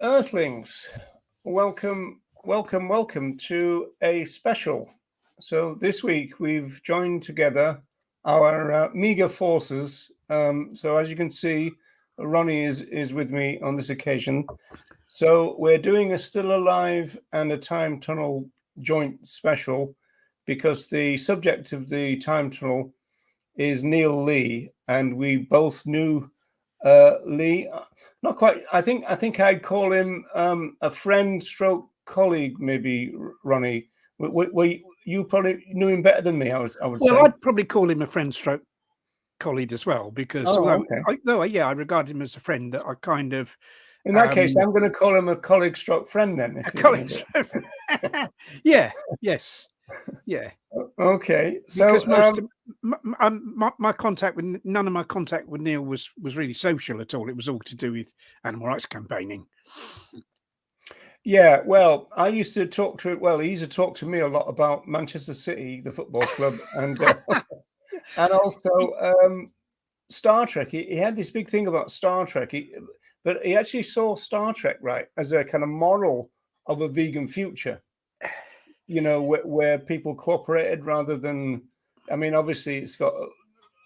Earthlings, welcome to a special. So this week we've joined together our meager forces. So as you can see, Ronnie is with me on this occasion. So we're doing a Still Alive and a Time Tunnel joint special because the subject of the Time Tunnel is Neil Lea, and we both knew Lee. Not quite. I think I'd call him a friend stroke colleague, maybe, Ronnie. You probably knew him better than me, I would say. Well, I'd probably call him a friend stroke colleague as well, because I regard him as a friend that I kind of... In that case, I'm going to call him a colleague stroke friend then. A colleague. Yeah. Yes. Yeah. Okay. So because most of my contact with none of my contact with Neil was really social at all. It was all to do with animal rights campaigning. Yeah, well, I used to talk to he used to talk to me a lot about Manchester City, the football club, and and also Star Trek. He had this big thing about Star Trek, but he actually saw Star Trek, right, as a kind of moral of a vegan future. You know, where people cooperated rather than, I mean, obviously it's got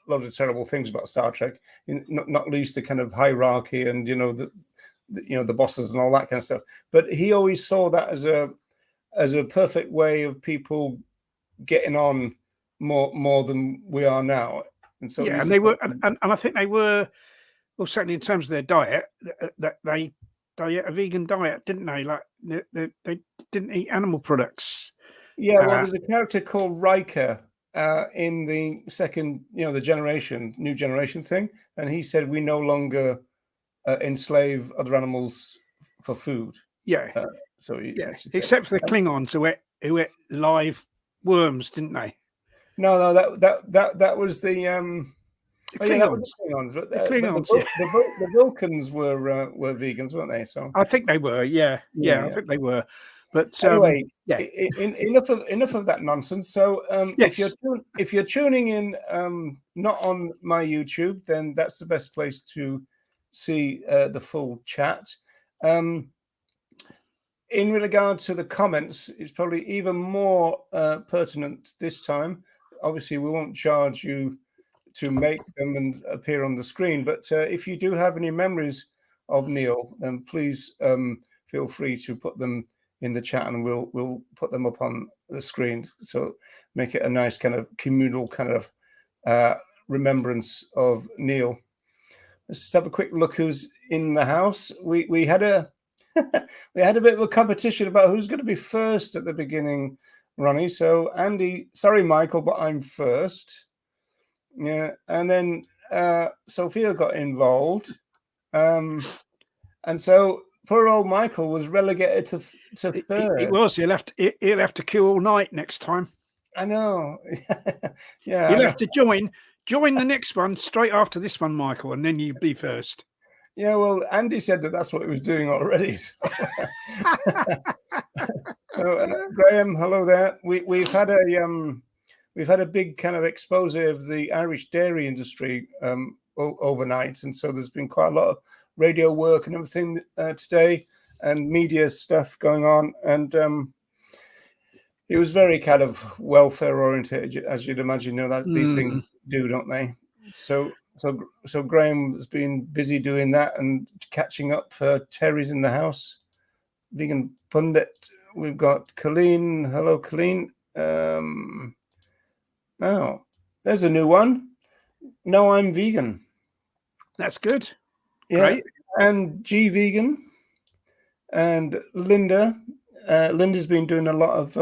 loads of terrible things about Star Trek, not least the kind of hierarchy and, the bosses and all that kind of stuff. But he always saw that as a perfect way of people getting on more than we are now. And so and they were, and I think they were, well, certainly in terms of their diet, that they ate a vegan diet, didn't they? Like they didn't eat animal products. Yeah, well, there's a character called Riker in the second, the new generation thing, and he said we no longer enslave other animals for food. Yeah. Except for the Klingons who ate live worms, didn't they? No, that was the Klingons. That was the Klingons, but the Klingons, the Vulcans were vegans, weren't they? So I think they were. Yeah. I think they were. But anyway, enough of that nonsense. So if you're tuning in, not on my YouTube, then that's the best place to see the full chat. In regard to the comments, it's probably even more pertinent this time. Obviously, we won't charge you to make them and appear on the screen, but if you do have any memories of Neil, then please feel free to put them in the chat, and we'll put them up on the screen. So make it a nice kind of communal kind of remembrance of Neil. Let's just have a quick look who's in the house. We had a we had a bit of a competition about who's going to be first at the beginning, Ronnie. So Andy, sorry, Michael, but I'm first. Yeah, and then Sophia got involved, and so poor old Michael was relegated to third. He was. He'll have to queue all night next time. I know. Yeah, you'll have to join the next one straight after this one, Michael, and then you'll be first. Yeah, well, Andy said that's what he was doing already. So. Graham, hello there. We've had a big kind of expose of the Irish dairy industry overnight, and so there's been quite a lot of radio work and everything today, and media stuff going on, and it was very kind of welfare oriented, as you'd imagine. That these things do, don't they? So Graham has been busy doing that and catching up. Terry's in the house. Vegan Pundit. We've got Colleen. Hello, Colleen. Oh, there's a new one. No, I'm vegan. That's good. Yeah. Great. And G Vegan. And Linda. Linda's been doing a lot of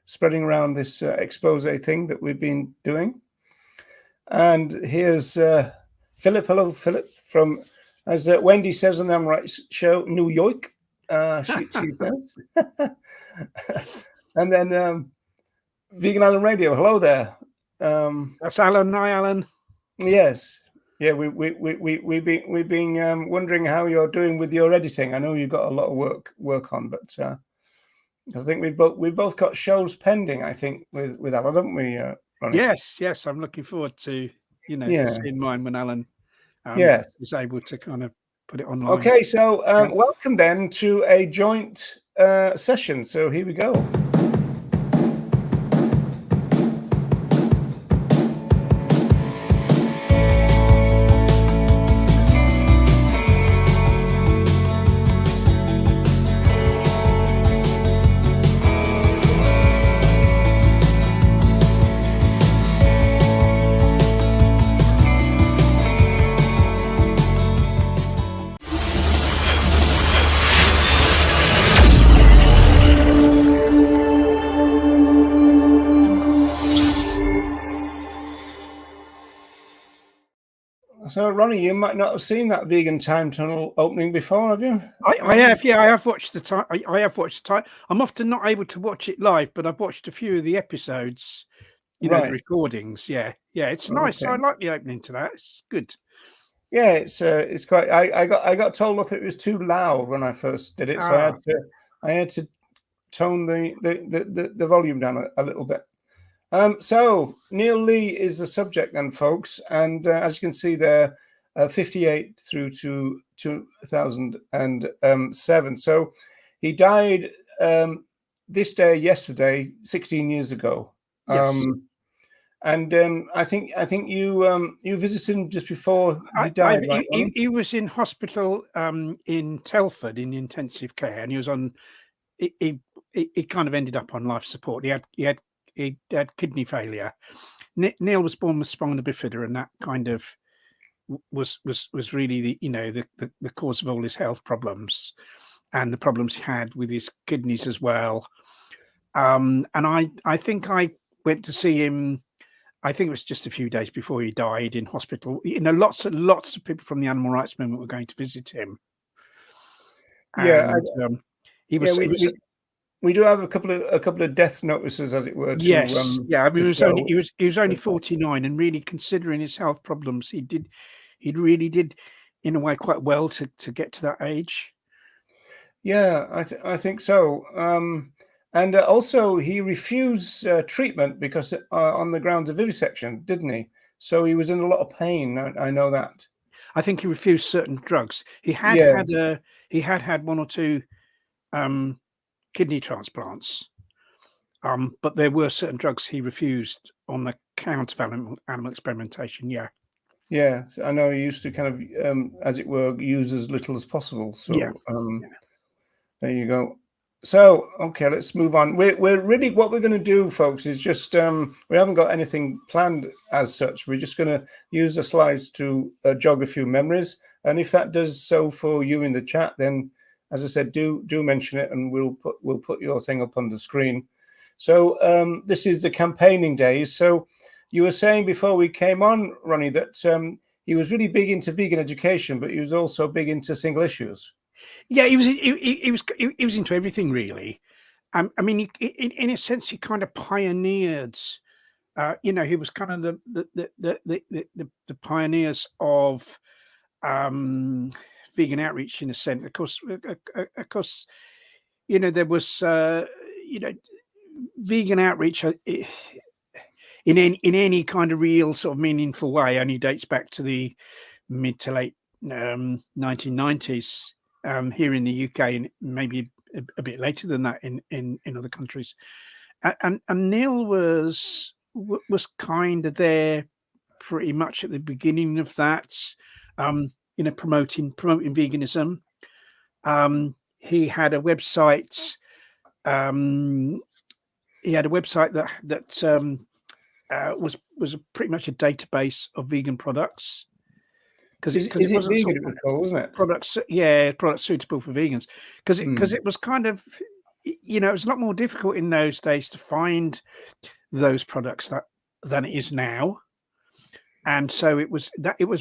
spreading around this expose thing that we've been doing. And here's Philip. Hello, Philip, from, as Wendy says on the Right Show, New York. She says. And then Vegan Island Radio. Hello there. That's Alan. Hi, Alan. Yes. Yeah, we've been wondering how you're doing with your editing. I know you've got a lot of work on, but I think we've both got shows pending. I think with Alan, haven't we, Ronnie? Yes. I'm looking forward to seeing mine when Alan was able to kind of put it online. Okay, so welcome then to a joint session. So here we go. So, Ronnie, you might not have seen that vegan time tunnel opening before, have you? I have, yeah. I have watched the time. I have watched the time. I'm often not able to watch it live, but I've watched a few of the episodes. You know, the recordings. Yeah, it's nice. I like the opening to that. It's good. Yeah, it's quite. I got told that it was too loud when I first did it, so I had to tone the volume down a little bit. So Neil Lea is the subject then, folks, and as you can see there, 58 through to 2007. So he died this day yesterday, 16 years ago. Yes. And I think you visited him just before he died, right? He was in hospital in Telford in intensive care, and he was on. He kind of ended up on life support. He had kidney failure. Neil was born with spina bifida, and that kind of was really the cause of all his health problems and the problems he had with his kidneys as well. And I think I went to see him. I think it was just a few days before he died in hospital. You know, lots of people from the animal rights movement were going to visit him. And, he was. We do have a couple of death notices, as it were. Yes, I mean, he was only 49, and really, considering his health problems, he really did, in a way, quite well to get to that age. Yeah, I think so. And also, he refused treatment because on the grounds of vivisection, didn't he? So he was in a lot of pain. I know that. I think he refused certain drugs. He had had one or two kidney transplants, but there were certain drugs he refused on account of animal experimentation. Yeah, so I know he used to kind of, as it were, use as little as possible. So there you go. So okay, let's move on. We're really, what we're going to do, folks, is just we haven't got anything planned as such. We're just going to use the slides to jog a few memories, and if that does so for you in the chat, then, as I said, do mention it, and we'll put your thing up on the screen. So this is the campaigning days. So you were saying before we came on, Ronnie, that he was really big into vegan education, but he was also big into single issues. Yeah, he was into everything, really. I mean, in a sense, he kind of pioneered. He was kind of the pioneers of vegan outreach, in a sense. Of course, there was vegan outreach in any kind of real sort of meaningful way only dates back to the mid to late 1990s here in the UK, and maybe a bit later than that in other countries. And Neil was kind of there pretty much at the beginning of that, promoting veganism. He had a website. That was pretty much a database of vegan products. Because it wasn't vegan, it was called, wasn't it? Products suitable for vegans. Because it was kind of, it was a lot more difficult in those days to find those products than it is now. And so it was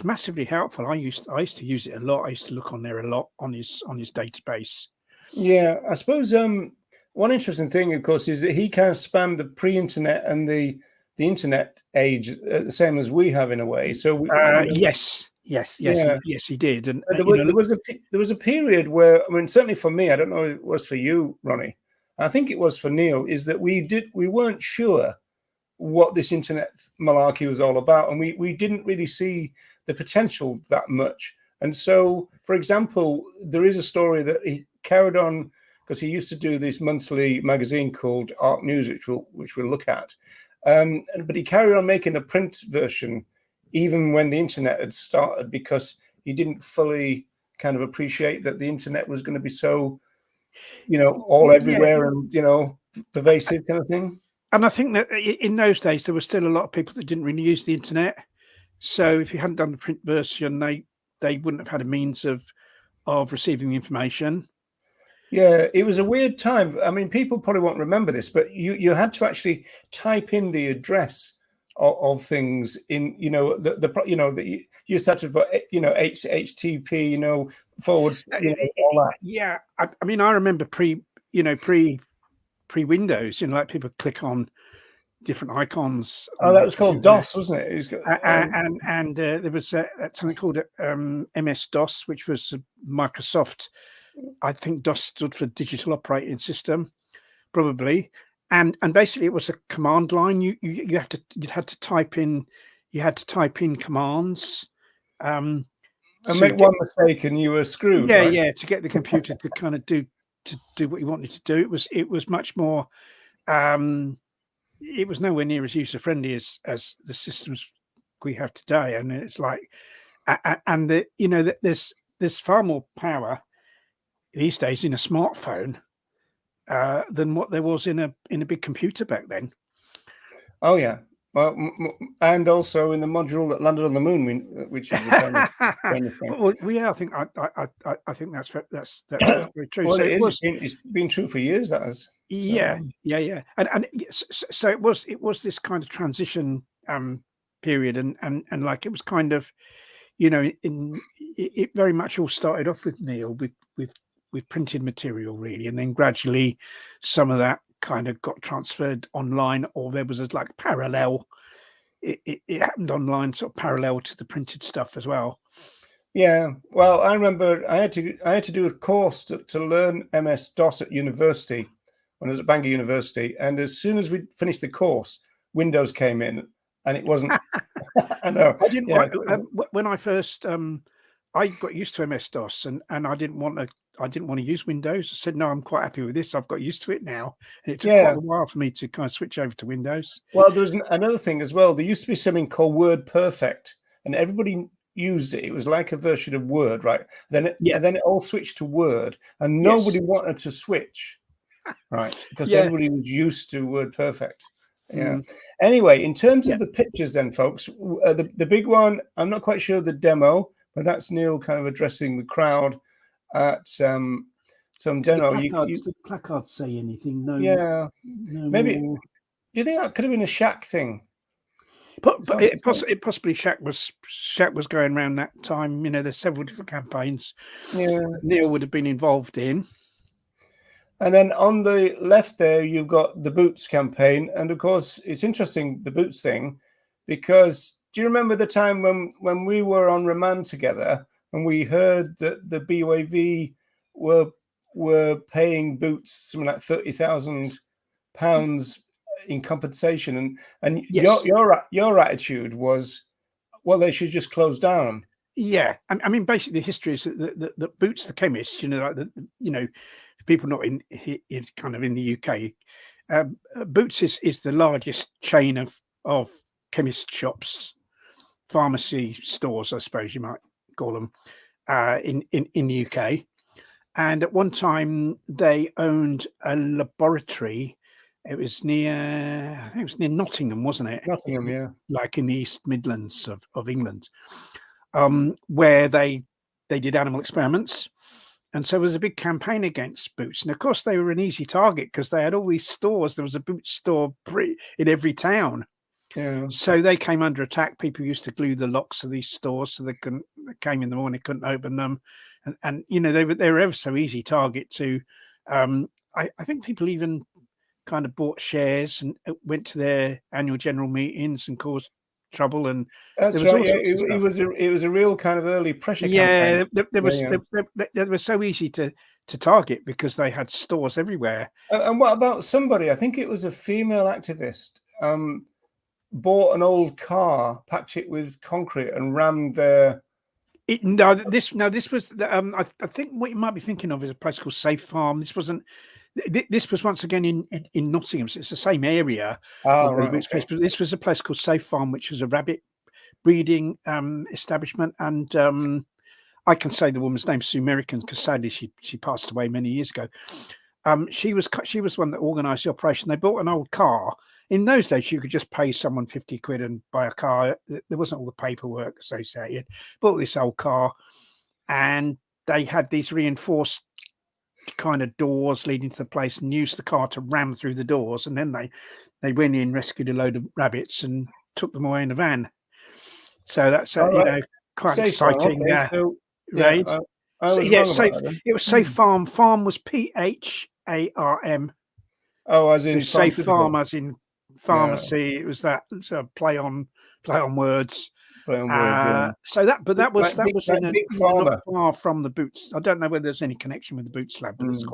massively helpful. I used to use it a lot. I used to look on there a lot on his database. Yeah, I suppose one interesting thing, of course, is that he kind of spanned the pre-internet and the internet age, the same as we have in a way. So yes, he did. And there was a period where, I mean, certainly for me, I don't know if it was for you, Ronnie, I think it was for Neil, is that we weren't sure what this internet malarkey was all about, and we didn't really see the potential that much And so, for example, there is a story that he carried on because he used to do this monthly magazine called ARCNews, which we'll look at. But he carried on making the print version even when the internet had started, because he didn't fully kind of appreciate that the internet was going to be so, all everywhere and, pervasive kind of thing. And I think that in those days, there were still a lot of people that didn't really use the internet. So if you hadn't done the print version, they wouldn't have had a means of receiving the information. Yeah, it was a weird time. I mean, people probably won't remember this, but you had to actually type in the address of things in, you used to have to put, HTTP, forwards, all that. Yeah, I mean, I remember pre Windows, like people click on different icons. Oh, that was called DOS, wasn't it? And there was something called MS DOS, which was Microsoft. I think DOS stood for Digital Operating System, probably. And basically, it was a command line. You had to type in commands. And make one mistake, and you were screwed. Yeah, right? yeah. To get the computer to kind of do what you wanted to do, it was much more. It was nowhere near as user friendly as the systems we have today. And it's like, and there's far more power these days in a smartphone than what there was in a big computer back then. Oh yeah, well, and also in the module that landed on the moon, which is the kind of thing. Well, yeah, I think that's very true. Well, So it's been true for years. That has. Yeah. And so it was this kind of transition period, and like it was kind of, it very much all started off with Neil with printed material, really, and then gradually some of that kind of got transferred online, or there was like parallel. It happened online, sort of parallel to the printed stuff as well. Yeah, well, I remember I had to do a course to learn MS DOS at university when I was at Bangor University, and as soon as we finished the course, Windows came in, and it wasn't. I know. I didn't. When I first, I got used to MS DOS, and I didn't want to use Windows. I said, no, I'm quite happy with this. I've got used to it now. And it took quite a while for me to kind of switch over to Windows. Well, there was another thing as well. There used to be something called WordPerfect, and everybody used it. It was like a version of Word, right? Then it all switched to Word, and nobody wanted to switch, right? Because everybody was used to WordPerfect. Yeah. Anyway, in terms of the pictures, then, folks, the big one, I'm not quite sure the demo, but that's Neil kind of addressing the crowd at some demo. The placards say anything? No. Yeah. No Maybe. More. Do you think that could have been a Shack thing? Possibly Shack was going around that time. There's several different campaigns. Yeah. Neil would have been involved in. And then on the left there, you've got the Boots campaign. And of course, it's interesting, the Boots thing, because do you remember the time when we were on remand together and we heard that the BUAV were paying Boots something like £30,000 in compensation, and yes. your attitude was, well, they should just close down. Yeah, I mean, basically, the history is that the Boots the chemist, people not in kind of in the UK, Boots is the largest chain of chemist shops, pharmacy stores, I suppose you might call them, in the UK. And at one time, they owned a laboratory. It was near, I think it was near Nottingham, wasn't it? Nottingham, yeah. Like in the East Midlands of England, where they did animal experiments. And so there was a big campaign against Boots. And of course, they were an easy target because they had all these stores. There was a Boots store in every town. Yeah. So they came under attack. People used to glue the locks of these stores so they came in the morning, couldn't open them. And they were ever so easy target to. I think people even kind of bought shares and went to their annual general meetings and caused trouble. And that's right. Yeah, it was a real kind of early pressure campaign. They were so easy to target because they had stores everywhere. And what about somebody? I think it was a female activist. Bought an old car, packed it with concrete, and rammed their This was I think what you might be thinking of is a place called Safe Farm. This wasn't. This was once again in Nottingham. So it's the same area of where the boots place, but this was a place called Safe Farm, which was a rabbit breeding establishment. And I can say the woman's name, Sue American, because sadly she passed away many years ago. She was one that organised the operation. They bought an old car. In those days, you could just pay someone 50 quid and buy a car. There wasn't all the paperwork associated. Bought this old car, and they had these reinforced kind of doors leading to the place, and used the car to ram through the doors. And then they went in, rescued a load of rabbits, and took them away in a van. So that's quite Safe exciting. Farm, okay. Right. I was wrong about that. It was Safe Farm. Farm was PHARM. Oh, as in Safe Farm, as in pharmacy. It was that. It's a play on words. So that was not far from the Boots. I don't know whether there's any connection with the Boots lab, but it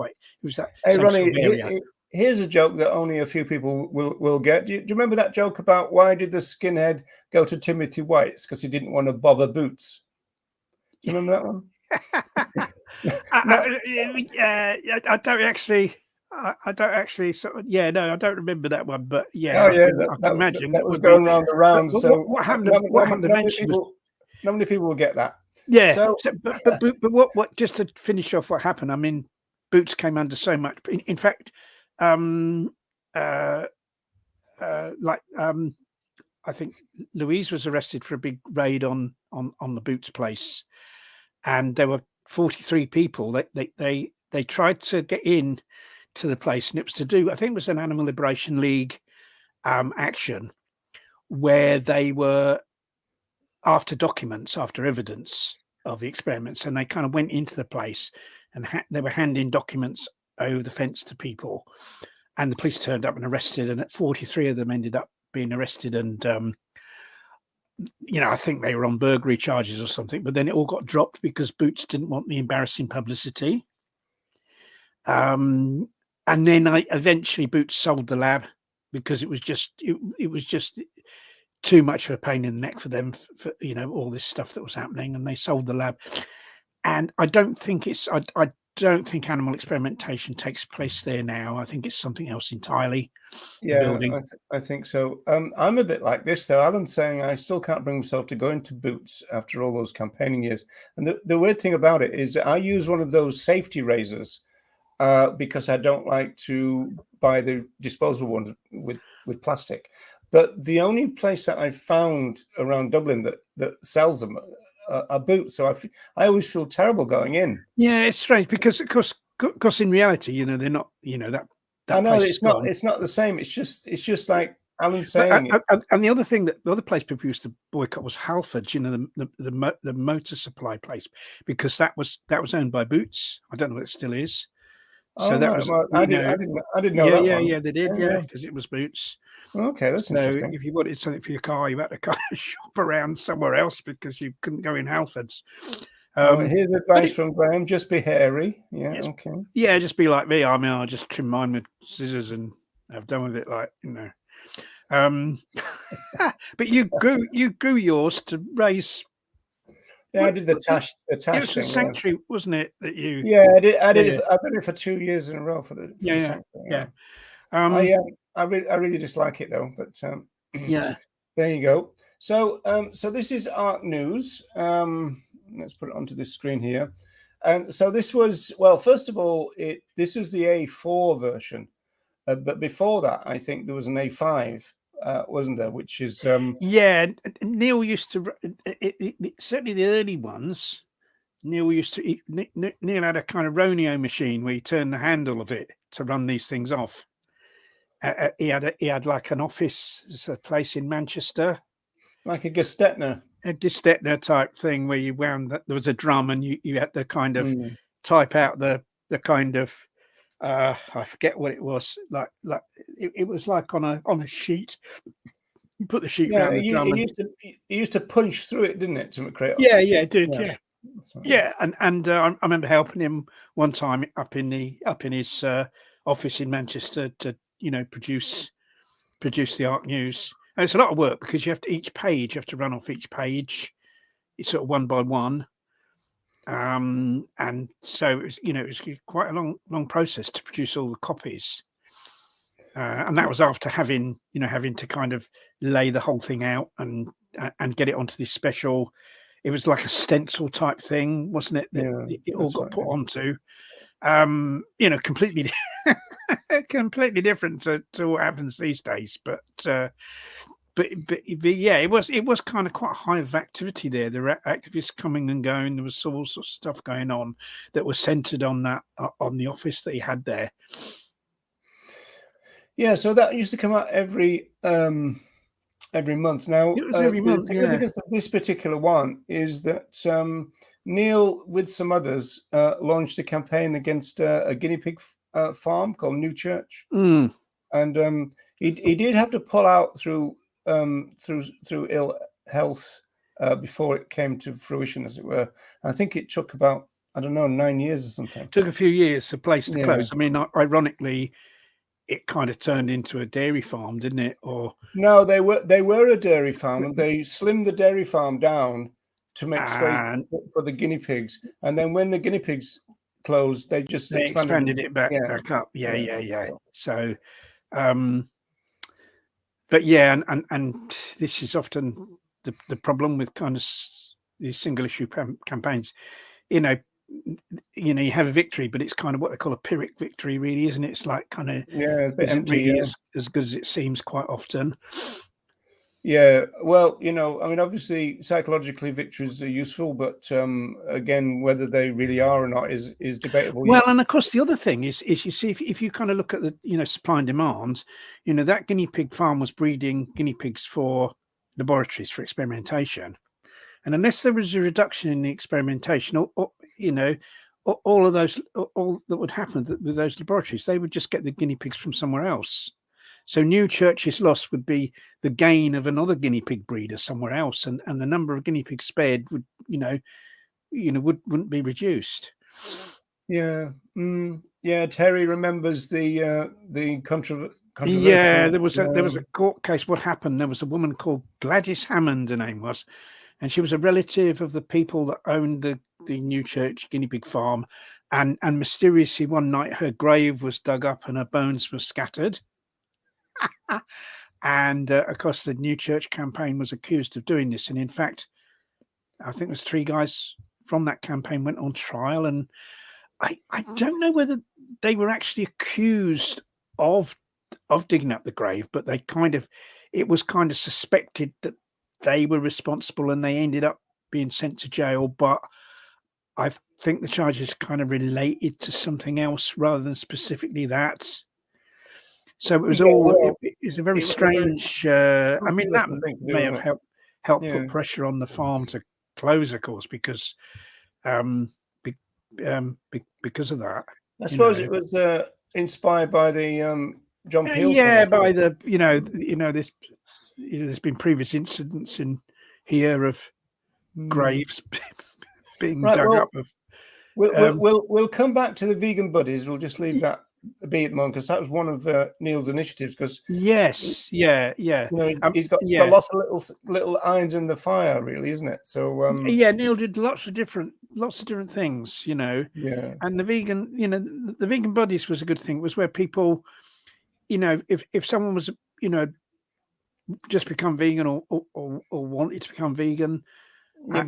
was that. Hey, Ronnie, here's a joke that only a few people will get. Do you remember that joke about why did the skinhead go to Timothy White's? Because he didn't want to bother Boots. Do you remember that one? I don't actually. I don't remember that one, but I can imagine that was going around the rounds. So what happened eventually? Not many people will get that. Yeah. But what? Just to finish off, what happened? I mean, Boots came under so much. In fact, I think Louise was arrested for a big raid on the Boots place, and there were 43 people. They tried to get in to the place, and it was to do, I think it was an Animal Liberation League action, where they were after documents, after evidence of the experiments, and they kind of went into the place and they were handing documents over the fence to people, and the police turned up and arrested, and 43 of them ended up being arrested, and I think they were on burglary charges or something, but then it all got dropped because Boots didn't want the embarrassing publicity. And then eventually Boots sold the lab because it was just too much of a pain in the neck for them, for all this stuff that was happening, and they sold the lab. And I don't think animal experimentation takes place there now. I think it's something else entirely. Yeah, I think so. I'm a bit like this, though. Alan's saying I still can't bring myself to go into Boots after all those campaigning years. And the weird thing about it is I use one of those safety razors because I don't like to buy the disposable ones with plastic. But the only place that I've found around Dublin that sells them are Boots. So I always feel terrible going in. Yeah, it's strange because, of course, in reality, they're not. That I know it's not the same. It's just like Alan's saying. And the other place people used to boycott was Halfords. The motor supply place, because that was owned by Boots. I don't know if it still is. So that was. Well, I didn't know that one. Yeah, they did. Yeah, because it was Boots. Okay, that's interesting. If you wanted something for your car, you had to kind of shop around somewhere else because you couldn't go in Halfords. Here's advice from Graham: just be hairy. Yeah, okay. Yeah, just be like me. I mean, I'll just trim mine with scissors and have done with it, But you grew yours to raise. Yeah, I did the tash. It was thing, a sanctuary, wasn't it? That you. Yeah, I did. I've done it for 2 years in a row for the sanctuary. I really dislike it though. But there you go. So this is ARCNews. Let's put it onto this screen here. So this was, well, first of all, this was the A4 version, but before that, I think there was an A5. Wasn't there? Which is Neil used to certainly the early ones. Neil had a kind of Ronnie machine where he turned the handle of it to run these things off. He had like an office, a place in Manchester, like a Gestetner type thing where you wound that there was a drum and you had to kind of type out the kind of. I forget what it was like. It was like on a sheet. You put the sheet around the drum. It used to punch through it, didn't it, to create? Yeah, it did. Yeah. Yeah, and I remember helping him one time up in his office in Manchester to produce the ARCNews. And it's a lot of work because you have to run off each page. It's sort of one by one. And so it was, it was quite a long process to produce all the copies. And that was after having to kind of lay the whole thing out and get it onto this special. It was like a stencil type thing, wasn't it? That Yeah, it all got right, put yeah. onto. Completely, completely different to what happens these days. But yeah, it was kind of quite a hive of activity there. There were activists coming and going. There was all sorts of stuff going on that was centered on that on the office that he had there. Yeah, so that used to come out every month. Now, It was every the month, yeah. significance of this particular one is that Neil, with some others, launched a campaign against a guinea pig farm called New Church, Mm. and he did have to pull out through ill health before it came to fruition, as it were. I think it took about, I don't know, 9 years or something. Took a few years for place to Yeah. close. I mean, ironically, it kind of turned into a dairy farm, didn't it? Or No, they were a dairy farm, and they slimmed the dairy farm down to make space for the guinea pigs. And then when the guinea pigs closed, they just expanded it back up. Yeah. So, but yeah, and this is often the problem with kind of these single issue campaigns. You have a victory, but it's kind of what they call a Pyrrhic victory, really, isn't it? It's like kind of isn't really as good as it seems quite often. Yeah, well, I mean, obviously, psychologically, victories are useful, but again, whether they really are or not is debatable. Well, and of course, the other thing is you see, if you kind of look at the supply and demand, that guinea pig farm was breeding guinea pigs for laboratories for experimentation, and unless there was a reduction in the experimentation, or all of those, all that would happen with those laboratories, they would just get the guinea pigs from somewhere else. So New Church's loss would be the gain of another guinea pig breeder somewhere else, and the number of guinea pigs spared would wouldn't be reduced. Yeah, yeah. Terry remembers the controversial. Yeah, there was a court case. What happened? There was a woman called Gladys Hammond, her name was, and she was a relative of the people that owned the New Church guinea pig farm, and mysteriously one night her grave was dug up and her bones were scattered. And of course, the New Church campaign was accused of doing this, and in fact, I think there's 3 guys from that campaign went on trial, and I don't know whether they were actually accused of digging up the grave, but it was kind of suspected that they were responsible, and they ended up being sent to jail. But I think the charges kind of related to something else rather than specifically that. So it was it was a very strange. I mean, that may have helped put pressure on the farm to close, of course, because because of that. I suppose it was inspired by the John Peel. Yeah, by the this there's been previous incidents in here of graves being dug up. We'll come back to the vegan buddies. We'll just leave that be at the moment, because that was one of Neil's initiatives. Because yes, yeah, he's got lots of little irons in the fire, really, isn't it? So yeah, Neil did lots of different things, Yeah. And the vegan buddies was a good thing. It was where people, if someone was, just become vegan or wanted to become vegan. Well,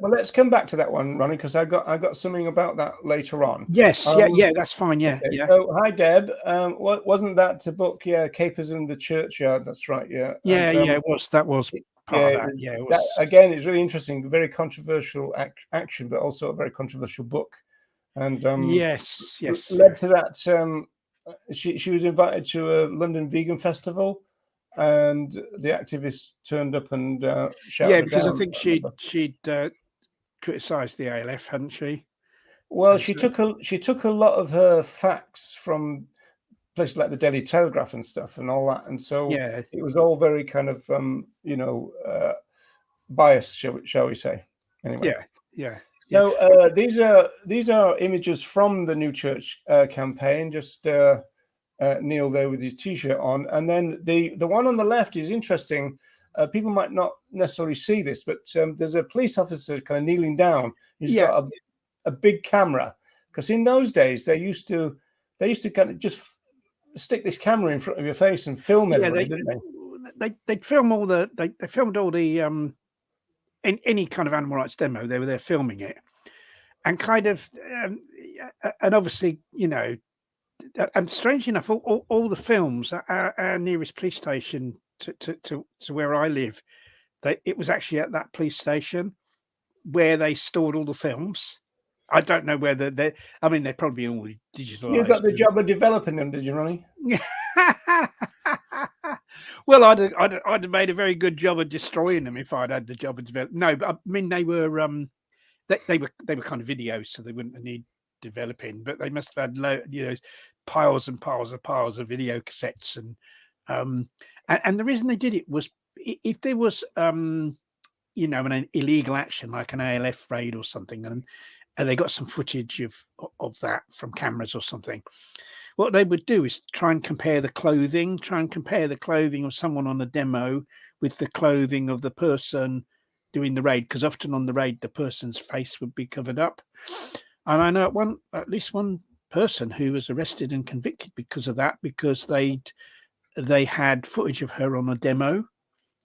let's come back to that one, Ronnie, because I got something about that later on. Yes, that's fine. Yeah, okay. Yeah. So, hi, Deb. Wasn't that a book? Yeah, Capers in the Churchyard. That's right. Yeah. It was. That was part of that. Yeah, it was. Again, it's really interesting. Very controversial action, but also a very controversial book. And yes, led to that. She was invited to a London vegan festival, and the activists turned up and shouted. Yeah, because I think she'd criticised the ALF, hadn't she? Well, she took a lot of her facts from places like the Daily Telegraph and stuff and all that, and so it was all very kind of biased, shall we say? Anyway, yeah. So these are images from the New Church campaign. Just Neil there with his T-shirt on, and then the one on the left is interesting. people might not necessarily see this, but there's a police officer kind of kneeling down. He's got a big camera, because in those days they used to kind of just stick this camera in front of your face and film everybody, didn't they? They'd film all the they filmed all the in any kind of animal rights demo. They were there filming it, and kind of and obviously, you know, and strange enough, all the films at our nearest police station to where I live, it was actually at that police station where they stored all the films. I don't know whether they. I mean, they're probably all digitalized. You got the job of developing them, did you, Ronnie? Well, I'd have made a very good job of destroying them if I'd had the job of developing. No, but I mean, they were kind of videos, so they wouldn't need developing. But they must have had piles and piles of video cassettes, and the reason they did it was if there was an illegal action like an ALF raid or something, and they got some footage of that from cameras or something. What they would do is try and compare the clothing of someone on a demo with the clothing of the person doing the raid, because often on the raid the person's face would be covered up. And I know at least one person who was arrested and convicted because of that, because they had footage of her on a demo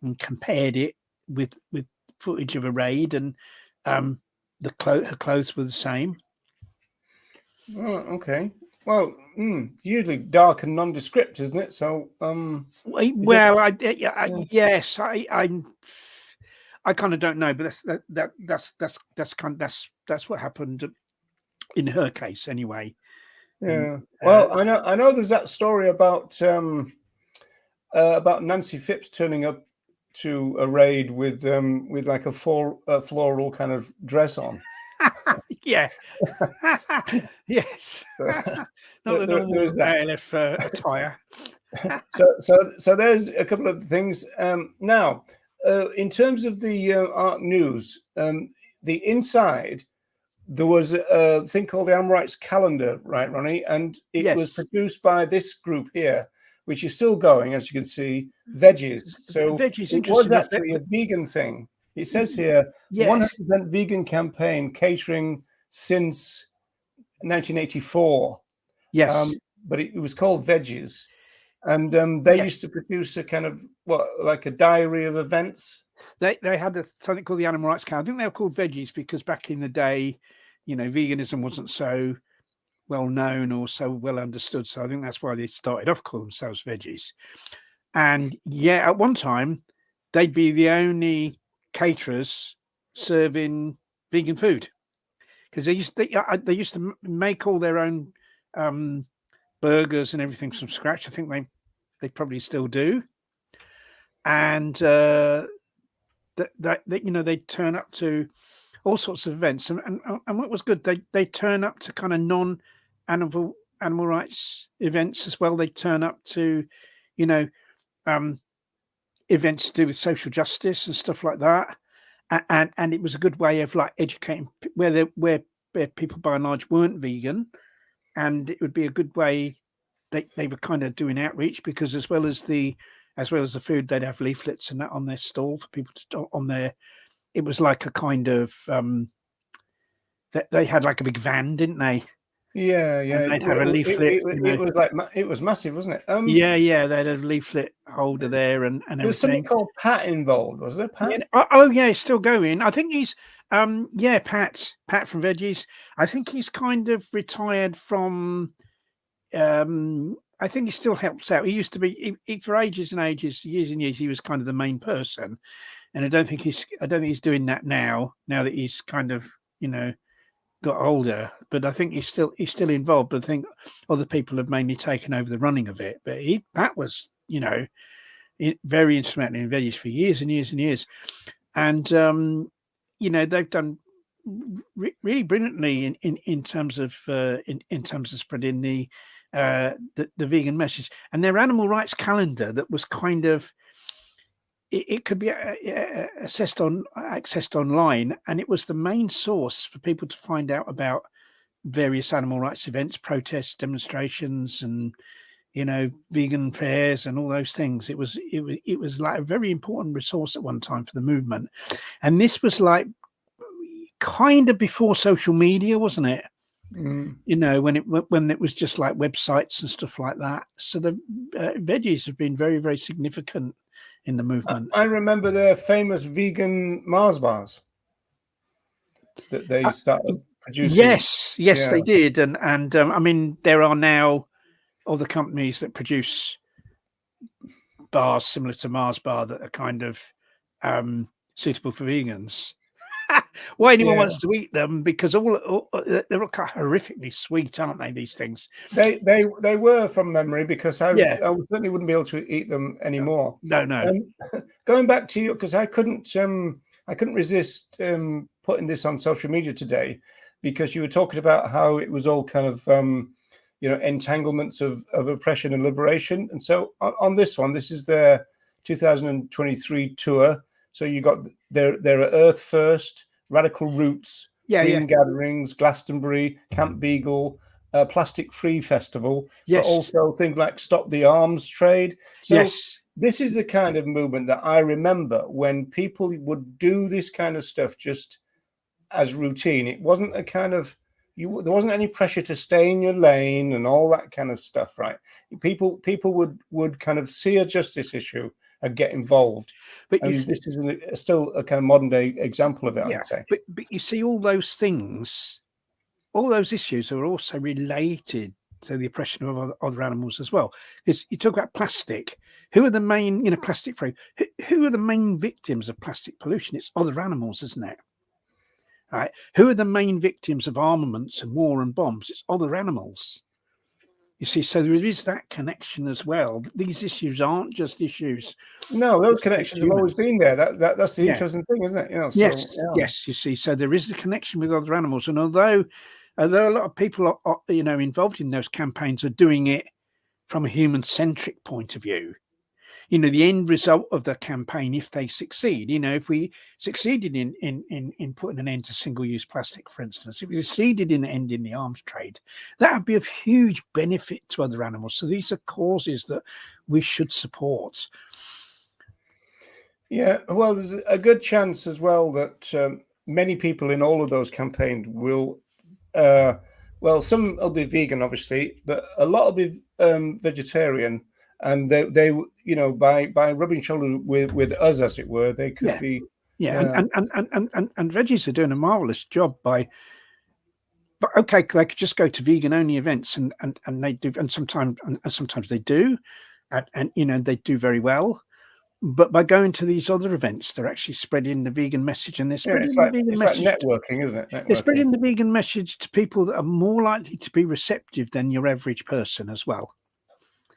and compared it with footage of a raid, and her clothes were the same. Oh, okay. Well, usually dark and nondescript, isn't it? So, yes, I kind of don't know, but that's what happened in her case, anyway. Yeah. Well, I know. There's that story about Nancy Phipps turning up to a raid with like a floral kind of dress on. Yeah. Yes. Not the normal ALF attire. So there's a couple of things. Now, in terms of the ARCNews, the inside, there was a thing called the Animal Rights Calendar, right, Ronnie? And it was produced by this group here, which is still going, as you can see, Veggies. So it was actually a vegan thing. It says here, 100% vegan campaign catering since 1984. Yes. But it was called Veggies. And they used to produce a kind of, like a diary of events? They had something called the Animal Rights Calendar. I think they were called Veggies because back in the day, veganism wasn't so well known or so well understood. So I think that's why they started off calling themselves Veggies. And at one time, they'd be the only caterers serving vegan food, because they used to make all their own burgers and everything from scratch. I think they probably still do. And they'd turn up to all sorts of events, and what was good, they turn up to kind of non-animal rights events as well. They turn up to events to do with social justice and stuff like that, and it was a good way of like educating where people by and large weren't vegan, and it would be a good way. They were kind of doing outreach, because as well as the food, they'd have leaflets and that on their stall for people to on their. It was like a kind of they had like a big van, didn't they? Yeah. And they'd have a leaflet. It was massive, wasn't it? Yeah. They had a leaflet holder there and everything. There was something called Pat involved, was there? Pat? Yeah. It's still going. I think he's Pat from Veggies. I think he's kind of retired from. I think he still helps out. He used to be for ages and ages, years and years. He was kind of the main person, and I don't think he's doing that now. Now that he's kind of got older, but I think he's still involved. But I think other people have mainly taken over the running of it. But Pat was very instrumental in Veggies for years and years and years, and they've done really brilliantly in terms of spreading the vegan message, and their animal rights calendar that was kind of it could be accessed online, and it was the main source for people to find out about various animal rights events, protests, demonstrations, and vegan fairs and all those things. It was like a very important resource at one time for the movement. And this was like kind of before social media, wasn't it? Mm. When it was just like websites and stuff like that. So the veggies have been very, very significant in the movement. I remember their famous vegan Mars bars that they started producing. Yes, Yeah. they did. And I mean, there are now other companies that produce bars similar to Mars bar that are kind of suitable for vegans. Why anyone Yeah. wants to eat them, because they're all kind of horrifically sweet, aren't they, these things? They were, from memory, because I certainly wouldn't be able to eat them anymore. No. Going back to you, because I couldn't resist putting this on social media today, because you were talking about how it was all kind of entanglements of oppression and liberation. And so on this one, this is their 2023 tour. So you got there are Earth First, Radical Roots, Green Gatherings, Glastonbury, Camp Beagle, Plastic Free Festival, but also things like Stop the Arms Trade. So this is the kind of movement that I remember when people would do this kind of stuff just as routine. It wasn't a kind of there wasn't any pressure to stay in your lane and all that kind of stuff, right? People would kind of see a justice issue and get involved. But this is still a kind of modern day example of it, I'd say. But you see, all those things, all those issues are also related to the oppression of other animals as well. Because you talk about plastic. Who are the main, plastic free? Who are the main victims of plastic pollution? It's other animals, isn't it? Right? Who are the main victims of armaments and war and bombs? It's other animals. You see, so there is that connection as well. These issues aren't just issues. No, those connections have always been there. That's the interesting thing, isn't it? Yes. You see, so there is a connection with other animals, and although a lot of people are involved in those campaigns are doing it from a human-centric point of view. The end result of the campaign, if they succeed, if we succeeded in putting an end to single-use plastic, for instance, if we succeeded in ending the arms trade, that would be of huge benefit to other animals. So these are causes that we should support. Yeah, well, there's a good chance as well that many people in all of those campaigns will, some will be vegan, obviously, but a lot will be vegetarian. And they by rubbing shoulders with us, as it were, they could be. And veggies are doing a marvelous job but they could just go to vegan only events and they do, and sometimes they do, and they do very well. But by going to these other events, they're actually spreading the vegan message, and they're spreading the vegan message. Like networking, isn't it? They're spreading the vegan message to people that are more likely to be receptive than your average person as well.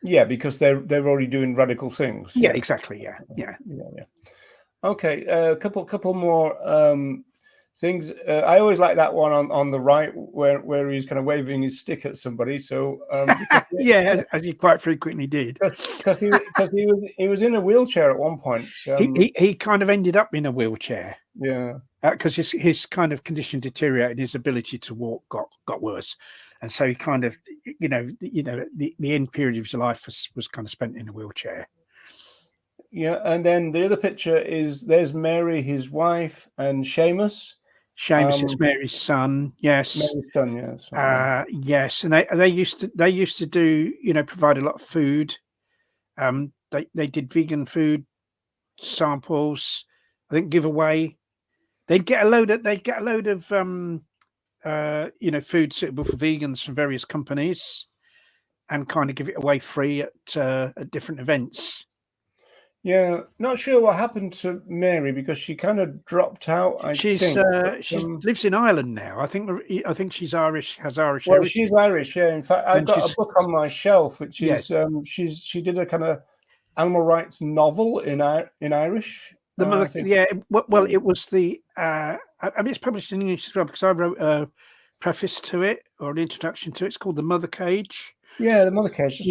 Yeah, because they're already doing radical things. Yeah, exactly. Yeah. Okay, a couple more things. I always like that one on the right where he's kind of waving his stick at somebody. So as he quite frequently did, because he was in a wheelchair at one point. He kind of ended up in a wheelchair. Yeah, because his kind of condition deteriorated, his ability to walk got worse. And so he kind of, the end period of his life was kind of spent in a wheelchair. Yeah, and then the other picture there's Mary, his wife, and Seamus. Seamus is Mary's son. Yes, Mary's son. Yes. Yes, and they used to do, provide a lot of food. They did vegan food samples. I think giveaway. They'd get a load of food suitable for vegans from various companies, and kind of give it away free at different events. Yeah, not sure what happened to Mary because she kind of dropped out. She lives in Ireland now. I think she's Irish, has Irish. Well, she's Irish. Yeah, in fact, I've got a book on my shelf, which is she did a kind of animal rights novel in Irish. The mother, well, it was the. I mean, it's published in English as well because I wrote a preface to it or an introduction to it. It's called The Mother Cage. Yeah, The Mother Cage.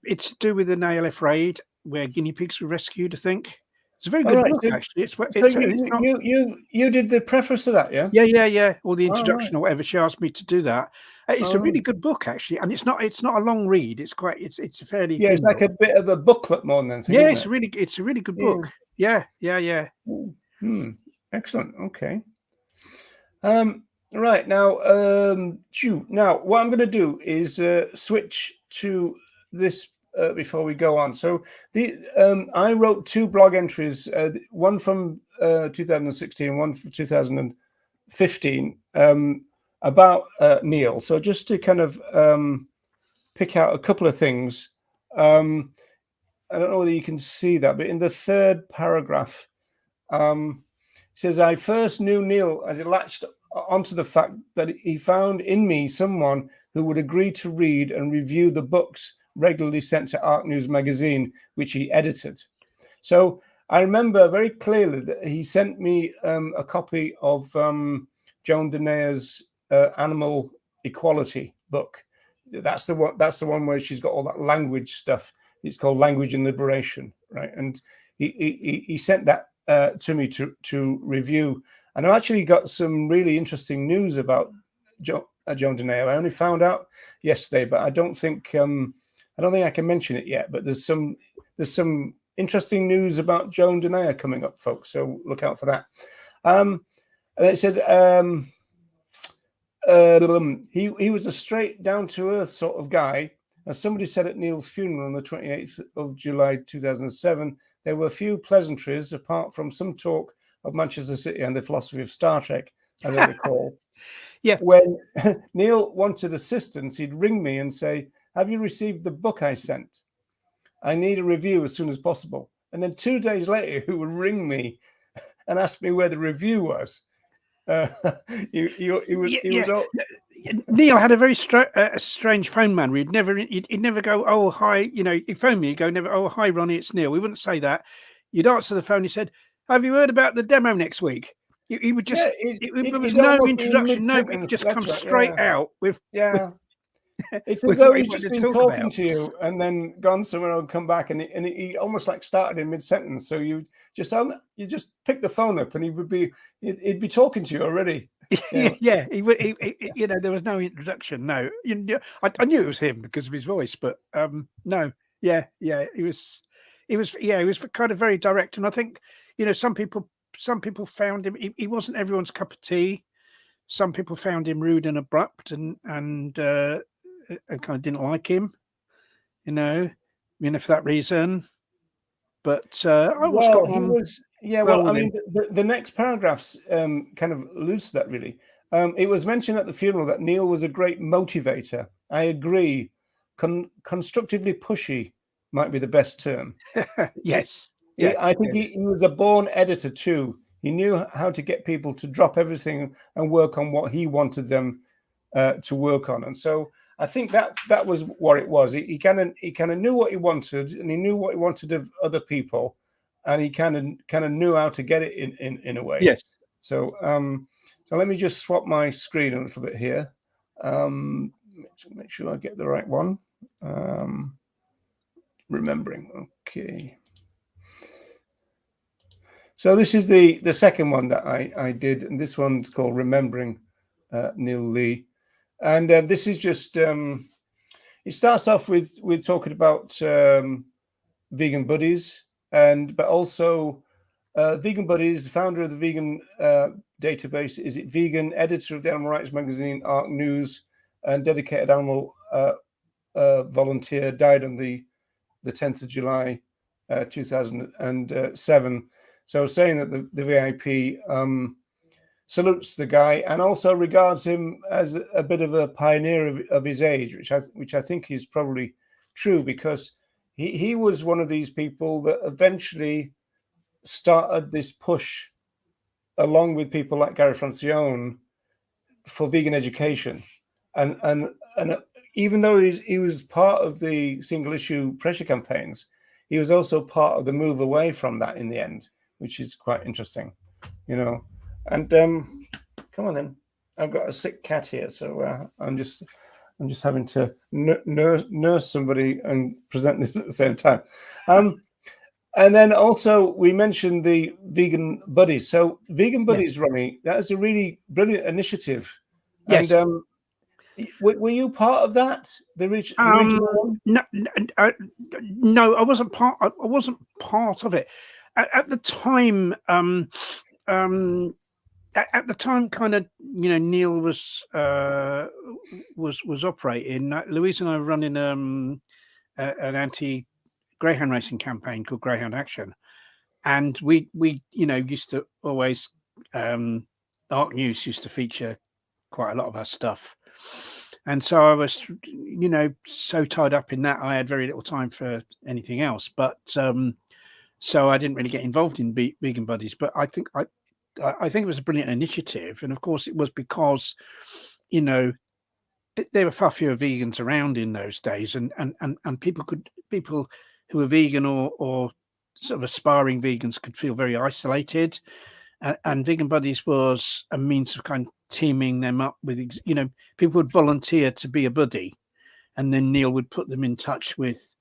It's to do with an ALF raid where guinea pigs were rescued, I think. It's a very All good right. book, So, actually. It's you not. you did the preface to that, yeah? Yeah. Or the All right. introduction or whatever. She asked me to do that. It's a All really right. good book, actually, and it's not a long read. It's a fairly Yeah, it's thin like book. a bit of a booklet more than anything, Yeah, isn't it? it's a really good Yeah. book. Yeah. Excellent. Okay. Right now, now what I'm going to do is switch to this before we go on. So I wrote 2 blog entries, one from 2016, one from 2015, about Neil. So just to kind of pick out a couple of things. I don't know whether you can see that, but in the 3rd paragraph, it says, I first knew Neil as he latched onto the fact that he found in me someone who would agree to read and review the books regularly sent to ARCNews magazine, which he edited. So I remember very clearly that he sent me a copy of Joan Denea's Animal Equality book. That's the one where she's got all that language stuff. It's called Language and Liberation, right? And he sent that to me to review. And I actually got some really interesting news about Joan Denea. I only found out yesterday, but I don't think I can mention it yet. But there's some interesting news about Joan Denea coming up, folks. So look out for that. And it said he was a straight down to earth sort of guy. As somebody said at Neil's funeral on the 28th of July 2007, there were few pleasantries apart from some talk of Manchester City and the philosophy of Star Trek, as I recall. Yeah. When Neil wanted assistance, he'd ring me and say, have you received the book I sent? I need a review as soon as possible. And then 2 days later, he would ring me and ask me where the review was. He was all... Neil had a very strange phone manner. He'd never go, oh hi, he'd phone me, he'd go, never, oh hi Ronnie, it's Neil. He wouldn't say that. You'd answer the phone. He said, have you heard about the demo next week? He would just, there was no introduction, no, he would just come straight out with it's as though he's just been talking to you and then gone somewhere and come back, and he almost like started in mid-sentence. So you just pick the phone up and he'd be talking to you already. Yeah, he would. There was no introduction. No, I knew it was him because of his voice, but no, yeah, he was kind of very direct, and I think some people found him. He wasn't everyone's cup of tea. Some people found him rude and abrupt, and kind of didn't like him, for that reason. But I was got on. The next paragraphs kind of alludes to that, really. It was mentioned at the funeral that Neil was a great motivator. I agree. Constructively pushy might be the best term. Yes. I think he was a born editor too. He knew how to get people to drop everything and work on what he wanted them to work on. And so I think that was what it was. He kind of knew what he wanted, and he knew what he wanted of other people, and he kind of knew how to get it in a way. Yes. So so let me just swap my screen a little bit here. Make sure I get the right one. Remembering. Okay. So this is the second one that I did, and this one's called Remembering Neil Lea. And this is just, it starts off with talking about vegan buddies, but also Vegan Buddies, the founder of the vegan database, Is It Vegan, editor of the animal rights magazine ARCNews, and dedicated animal volunteer, died on the 10th of July 2007. So saying that the VIP salutes the guy and also regards him as a bit of a pioneer of his age, which I think is probably true, because he was one of these people that eventually started this push, along with people like Gary Francione, for vegan education, and even though he was part of the single issue pressure campaigns, he was also part of the move away from that in the end, which is quite interesting, And come on then, I've got a sick cat here, so I'm just having to nurse somebody and present this at the same time. And then also we mentioned the vegan buddies. So vegan Yeah. buddies, Ronnie, that is a really brilliant initiative. Yes. And were you part of that? The original one? No, no, I wasn't part. I wasn't part of it at the time. At the time, kind of, Neil was operating. Louise and I were running an anti greyhound racing campaign called Greyhound Action, and we used to always ARCNews used to feature quite a lot of our stuff. And so I was, so tied up in that, I had very little time for anything else. But so I didn't really get involved in Vegan Buddies. But I think it was a brilliant initiative, and of course it was because, there were far fewer vegans around in those days, and people who were vegan or sort of aspiring vegans could feel very isolated. And Vegan Buddies was a means of kind of teaming them up with, people would volunteer to be a buddy, and then Neil would put them in touch with,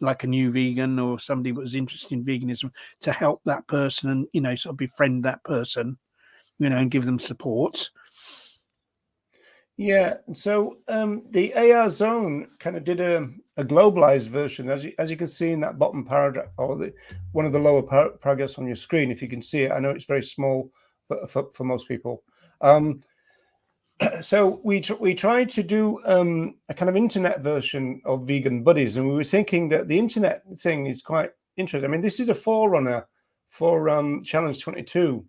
like a new vegan or somebody that was interested in veganism, to help that person and, sort of befriend that person, and give them support. Yeah. So the AR Zone kind of did a globalized version, as you can see in that bottom paragraph, or one of the lower paragraphs on your screen. If you can see it, I know it's very small for most people. So we tried to do a kind of internet version of Vegan Buddies, and we were thinking that the internet thing is quite interesting. I mean, this is a forerunner for Challenge 22.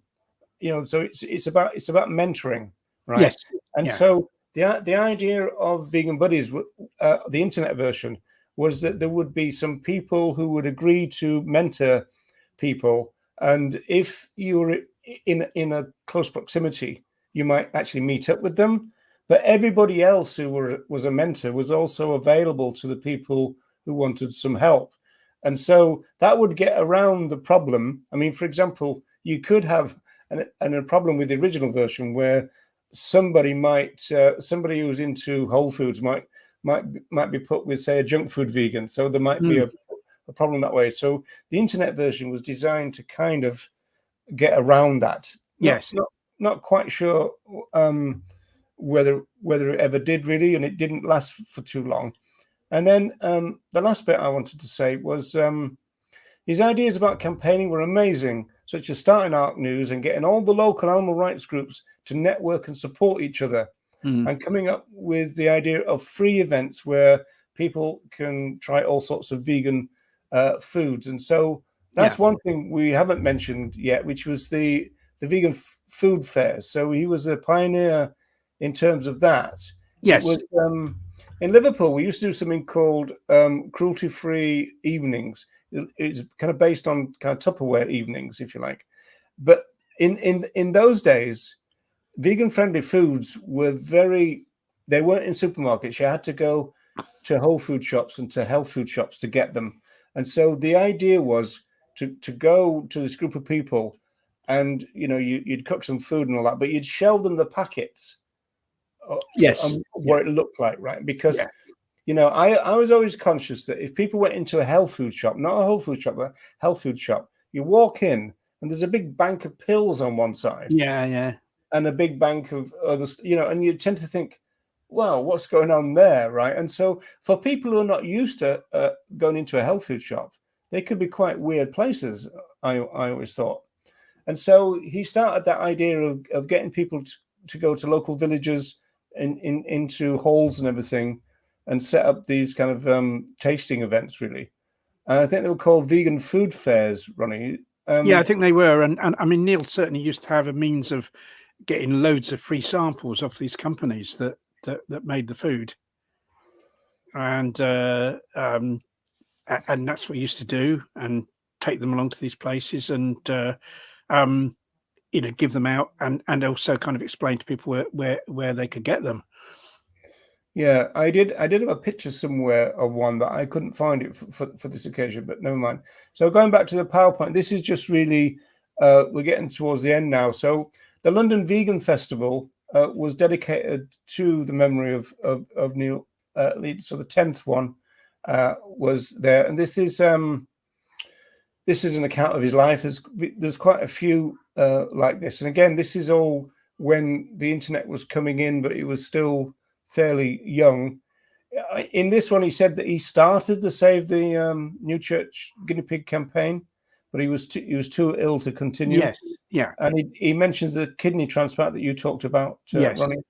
So it's about mentoring, right? Yes. And yeah. so the idea of Vegan Buddies, the internet version, was that there would be some people who would agree to mentor people, and if you were in a close proximity, you might actually meet up with them. But everybody else who was a mentor was also available to the people who wanted some help. And so that would get around the problem. I mean, for example, you could have a problem with the original version where somebody who's into whole foods might be put with, say, a junk food vegan. So there might be a problem that way. So the internet version was designed to kind of get around that. Yes. Not quite sure whether it ever did really, and it didn't last for too long. And then the last bit I wanted to say was his ideas about campaigning were amazing, such as starting ARCNews and getting all the local animal rights groups to network and support each other, and coming up with the idea of free events where people can try all sorts of vegan foods. And so that's one thing we haven't mentioned yet, which was the vegan food fairs. So he was a pioneer in terms of that. Yes. It was, in Liverpool, we used to do something called cruelty-free evenings. It's kind of based on kind of Tupperware evenings, if you like. But in those days, vegan-friendly foods they weren't in supermarkets. You had to go to whole food shops and to health food shops to get them. And so the idea was to go to this group of people, and you'd cook some food and all that, but you'd show them the packets. Yes. What it looked like, right? Because I was always conscious that if people went into a health food shop, not a whole food shop, but a health food shop, you walk in and there's a big bank of pills on one side. Yeah. And a big bank of others, and you tend to think, well, what's going on there, right? And so for people who are not used to going into a health food shop, they could be quite weird places, I always thought. And so he started that idea of getting people to go to local villages into halls and everything, and set up these kind of tasting events, really. And I think they were called vegan food fairs, Ronnie. Yeah, I think they were. And I mean, Neil certainly used to have a means of getting loads of free samples off these companies that made the food. And that's what he used to do, and take them along to these places and give them out, and also kind of explain to people where they could get them. Yeah, I did have a picture somewhere of one, but I couldn't find it for this occasion, but never mind. So going back to the PowerPoint, this is just really, we're getting towards the end now. So the London Vegan Festival was dedicated to the memory of Neil Lea. So the 10th one was there. And this is this is an account of his life. There's quite a few like this, and again, this is all when the internet was coming in, but it was still fairly young. In this one, he said that he started the Save the New Church Guinea Pig campaign, but he was too ill to continue. Yes, yeah. And he mentions the kidney transplant that you talked about, Yes. Ronnie,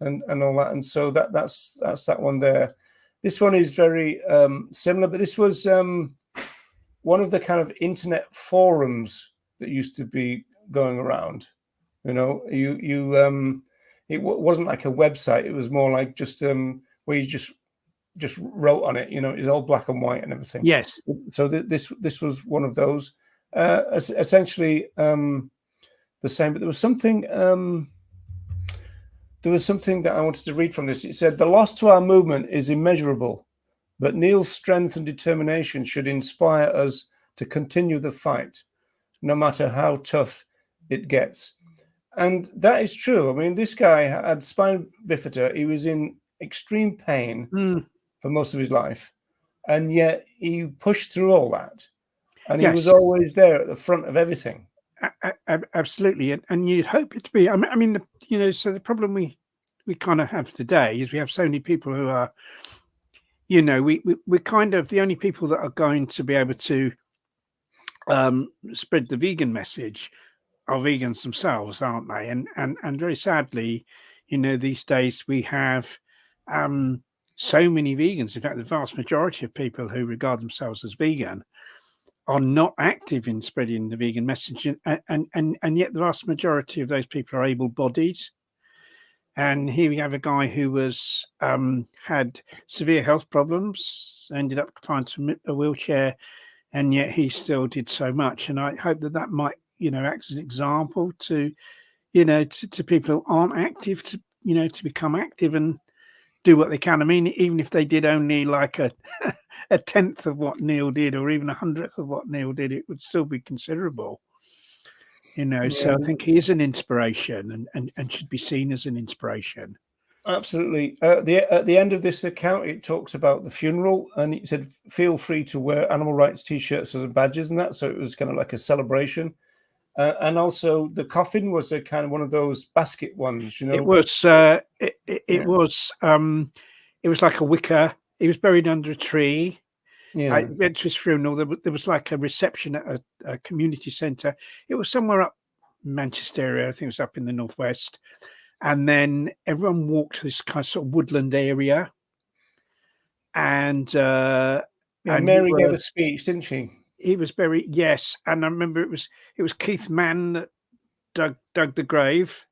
and all that. And so that's that one there. This one is very similar, but this was one of the kind of internet forums that used to be going around. You know, it wasn't like a website. It was more like just where you just wrote on it. You know, it was all black and white and everything. Yes. So this was one of those. Essentially the same, but there was something. There was something that I wanted to read from this. It said, "The loss to our movement is immeasurable, but Neil's strength and determination should inspire us to continue the fight, no matter how tough it gets." And that is true. I mean, this guy had spina bifida. He was in extreme pain for most of his life, and yet he pushed through all that. And he was always there at the front of everything. Absolutely. And you'd hope it to be. I mean, you know, so the problem we kind of have today is we have so many people who are, you know, we're kind of the only people that are going to be able to spread the vegan message are vegans themselves, aren't they? And very sadly, you know, these days we have so many vegans. In fact, the vast majority of people who regard themselves as vegan are not active in spreading the vegan message, and yet the vast majority of those people are able-bodied. And here we have a guy who was had severe health problems, ended up confined to a wheelchair, and yet he still did so much. And I hope that might, you know, act as an example to, you know, to people who aren't active, to, you know, to become active and do what they can. I mean, even if they did only like a 10th of what Neil did, or even 100th of what Neil did, it would still be considerable. You know, so I think he is an inspiration and should be seen as an inspiration. Absolutely. At the end of this account, it talks about the funeral, and it said, "Feel free to wear animal rights T-shirts as badges," and that. So it was kind of like a celebration. And also, the coffin was a kind of one of those basket ones, you know. It was. It was like a wicker. He was buried under a tree. Yeah. I went to his funeral. There was like a reception at a community centre. It was somewhere up Manchester area. I think it was up in the northwest. And then everyone walked to this kind of sort of woodland area. And Mary gave a speech, didn't she? He was buried. Yes, and I remember it was Keith Mann that dug the grave.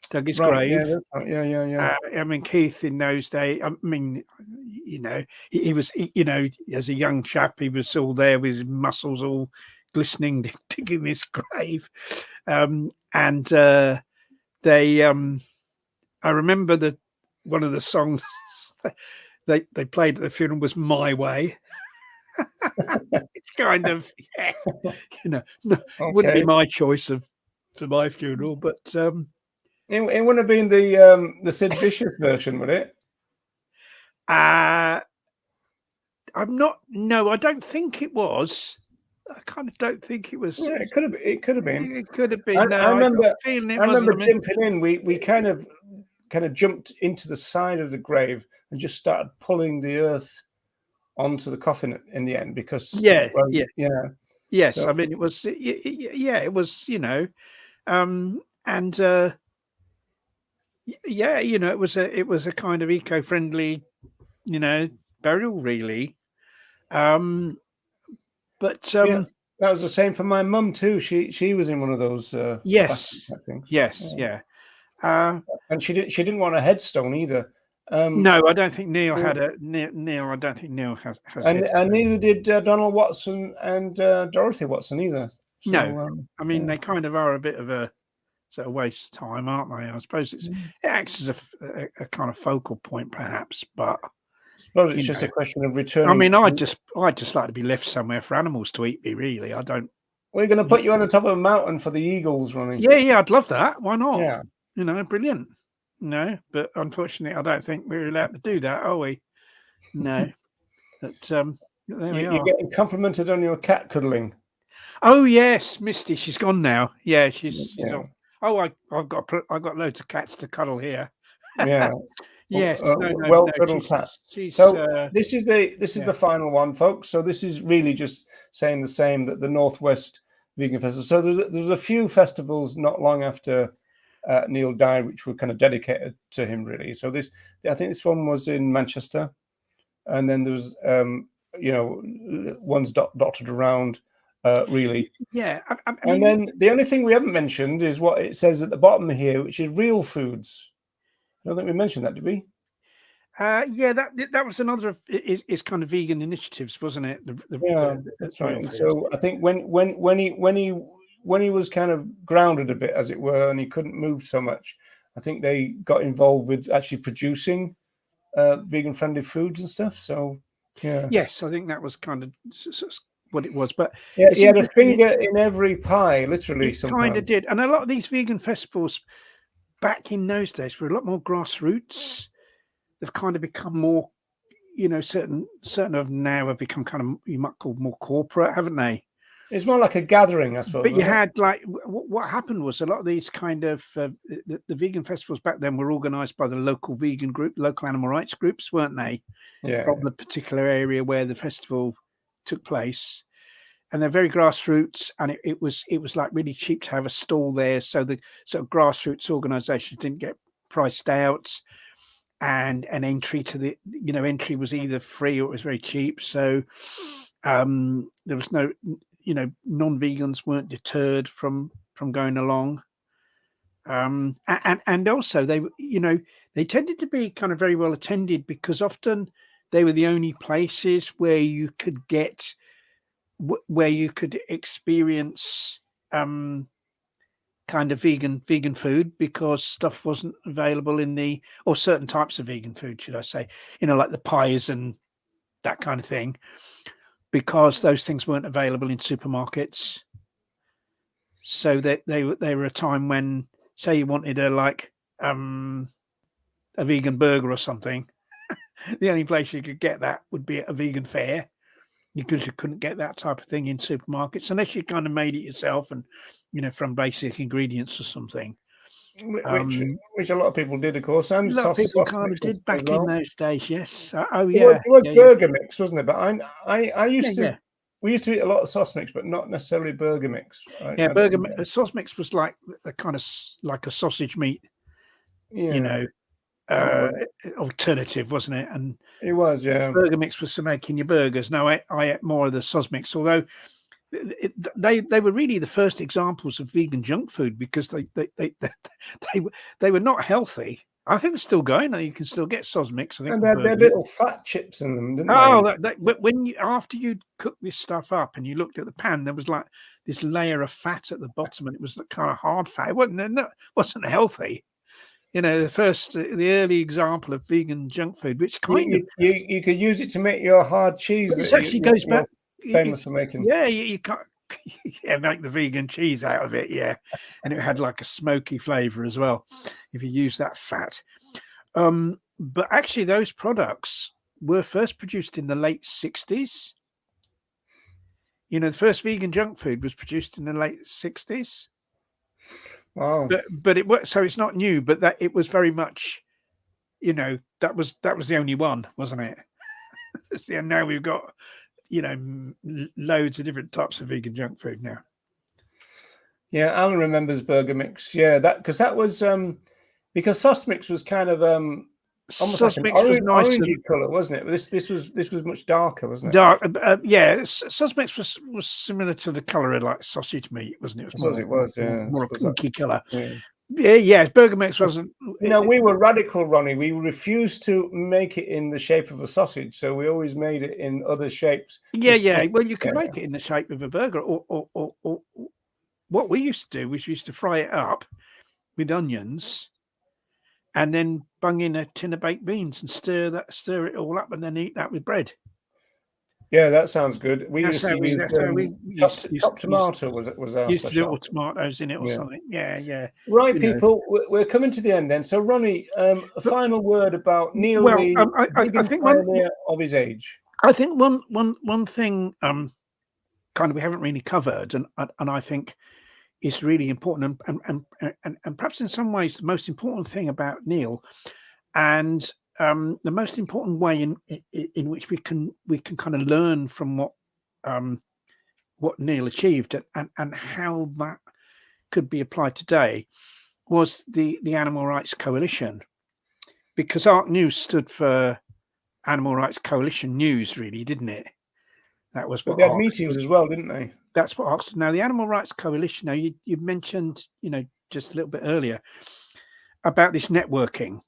Dug his grave. Yeah. I mean, Keith in those days, I mean, you know, he was, you know, as a young chap, he was all there with his muscles all glistening, digging his grave. I remember that one of the songs they played at the funeral was "My Way." It's kind of, you know, wouldn't be my choice for my funeral, but it wouldn't have been the Sid Vicious version, would it? I'm not. No, I don't think it was. I kind of don't think it was. Yeah, it could have been. It could have been. It could have been. I remember. I remember jumping in. We kind of jumped into the side of the grave and just started pulling the earth onto the coffin in the end, because yes. So, I mean, it was. It was. You know, yeah, you know, it was a kind of eco-friendly, you know, burial, really. But that was the same for my mum too. She was in one of those. Yes. And she didn't want a headstone either. No, I don't think Neil had a Neil. I don't think Neil has. And neither did Donald Watson and Dorothy Watson either. So, no, I mean they kind of are a bit of a sort of waste of time, aren't they? I suppose it acts as a kind of focal point, perhaps, but I suppose it's just a question of returning. I mean, I'd just like to be left somewhere for animals to eat me. Really, I don't. We're going to put you on the top of a mountain for the eagles, Ronnie. Yeah, I'd love that. Why not? Yeah, you know, brilliant. No, but unfortunately, I don't think we're allowed to do that, are we? No, but There we You're are. getting complimented on your cat cuddling. Oh yes, Misty. She's gone now. Yeah, she's Yeah. off. Oh, I've got loads of cats to cuddle here. Yeah. Yes. No. Well cuddled cat. She's. So this is yeah. the final one, folks. So this is really just saying the same, that the Northwest Vegan Festival. So there's a few festivals not long after Neil died, which were kind of dedicated to him, really. So I think this one was in Manchester, and then there was ones dotted around, really. Yeah. I And mean, then the only thing we haven't mentioned is what it says at the bottom here, which is real foods. I don't think we mentioned that, did we? yeah, that was another of his kind of vegan initiatives, wasn't it? That's right. And so I think when he was kind of grounded a bit, as it were, and he couldn't move so much, I think they got involved with actually producing vegan friendly foods and stuff. So yeah, yes, I think that was kind of what it was. But yeah, he had a finger in every pie, literally. He kind of did, and a lot of these vegan festivals back in those days were a lot more grassroots. They've kind of become more, certain of now have become kind of, you might call more corporate, haven't they? It's more like a gathering, I suppose. But you had like what happened was a lot of these kind of the vegan festivals back then were organised by the local vegan group, local animal rights groups, weren't they? Yeah. From the particular area where the festival took place, and they're very grassroots, and it was like really cheap to have a stall there, so the sort of grassroots organisations didn't get priced out. And an entry to the entry was either free or it was very cheap, so there was no non-vegans weren't deterred from going along, and also they tended to be kind of very well attended, because often they were the only places where you could experience kind of vegan food, because stuff wasn't available or certain types of vegan food, should I say, like the pies and that kind of thing, because those things weren't available in supermarkets. So that they were a time when, say, you wanted a vegan burger or something, the only place you could get that would be at a vegan fair, because you couldn't get that type of thing in supermarkets unless you kind of made it yourself and from basic ingredients or something, which a lot of people did, of course, and a lot of people kind of did back in those days. Yes. It was burger mix, wasn't it? But I used to we used to eat a lot of sauce mix, but not necessarily burger mix. Sauce mix was like a kind of like a sausage meat, alternative, wasn't it? And it was, yeah. Burger mix was for making your burgers. No, I ate more of the sauce mix, although they were really the first examples of vegan junk food, because they were not healthy. I think they're still going. You can still get sauce mix. I think, and they had their little fat chips in them, didn't they? But after you'd cooked this stuff up and you looked at the pan, there was like this layer of fat at the bottom, and it was kind of hard fat. It wasn't healthy. The early example of vegan junk food, which you could use it to make your hard cheese. It actually goes back. Famous for making. Yeah, you can't. Yeah, make the vegan cheese out of it. Yeah, and it had like a smoky flavour as well if you use that fat. But actually, those products were first produced in the late 60s. The first vegan junk food was produced in the late 60s. Wow. But it was, so it's not new, but that it was very much, that was the only one, wasn't it? Now we've got, loads of different types of vegan junk food now. Yeah, Alan remembers burger mix. Yeah, that was because sauce mix was kind of almost sauce like an orangey colour, wasn't it? This was much darker, wasn't it? Dark, yeah. Sauce mix was similar to the colour of like sausage meat, wasn't it? It was more a pinky colour. Yeah. Yeah, burger mix wasn't. We were radical, Ronnie. We refused to make it in the shape of a sausage, so we always made it in other shapes. Yeah. Well, you could make it in the shape of a burger, or what we used to do was we used to fry it up with onions, and then bung in a tin of baked beans and stir it all up, and then eat that with bread. Yeah, that sounds good. We used to use chopped tomato. Was our used to do all tomatoes in it or something. Yeah. Right, people, we're coming to the end then. So, Ronnie, a final word about Neil Lea, I think pioneer of his age. I think one thing kind of we haven't really covered, and I think is really important, and perhaps in some ways the most important thing about Neil, and the most important way in which we can kind of learn from what Neil achieved, and how that could be applied today, was the Animal Rights Coalition, because ARCNews stood for Animal Rights Coalition News, really, didn't it? That was But what they had ARC meetings was. as well, didn't they? That's what ARC. Now, the Animal Rights Coalition. Now, you mentioned, just a little bit earlier about this networking.